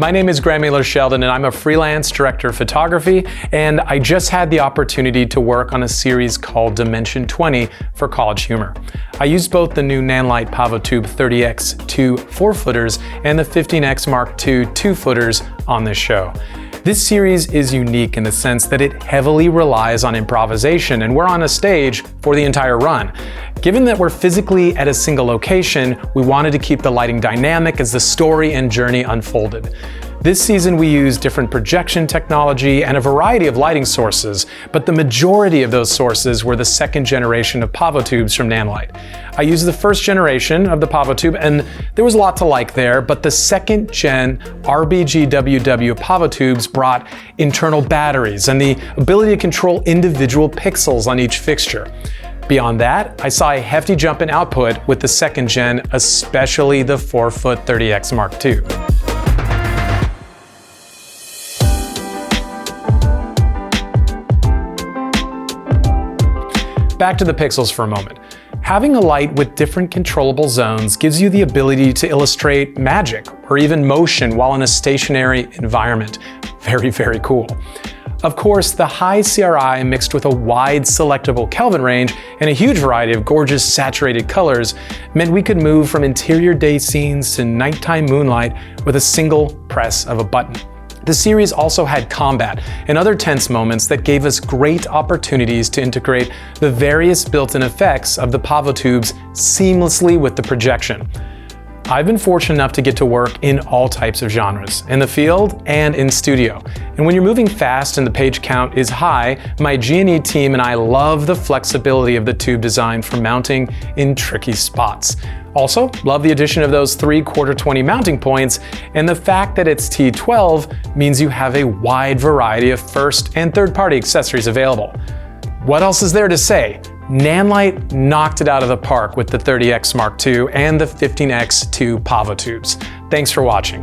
My name is Graham Sheldon and I'm a freelance director of photography, and I just had the opportunity to work on a series called Dimension 20 for College Humor. I used both the new Nanlite PavoTube 30X II 4-footers and the 15X Mark II 2-footers on this show. This series is unique in the sense that it heavily relies on improvisation, and we're on a stage for the entire run. Given that we're physically at a single location, we wanted to keep the lighting dynamic as the story and journey unfolded. This season we used different projection technology and a variety of lighting sources, but the majority of those sources were the second generation of PavoTubes from Nanlite. I used the first generation of the PavoTube and there was a lot to like there, but the second gen RBGWW PavoTubes brought internal batteries and the ability to control individual pixels on each fixture. Beyond that, I saw a hefty jump in output with the second gen, especially the 4-foot 30X Mark II. Back to the pixels for a moment. Having a light with different controllable zones gives you the ability to illustrate magic or even motion while in a stationary environment. Very, very cool. Of course, the high CRI mixed with a wide selectable Kelvin range and a huge variety of gorgeous saturated colors meant we could move from interior day scenes to nighttime moonlight with a single press of a button. The series also had combat and other tense moments that gave us great opportunities to integrate the various built-in effects of the PavoTubes seamlessly with the projection. I've been fortunate enough to get to work in all types of genres, in the field and in studio. And when you're moving fast and the page count is high, my G&E team and I love the flexibility of the tube design for mounting in tricky spots. Also, love the addition of those 3/4-20 mounting points, and the fact that it's T12 means you have a wide variety of first and third-party accessories available. What else is there to say? Nanlite knocked it out of the park with the 30X Mark II and the 15X II PavoTubes. Thanks for watching.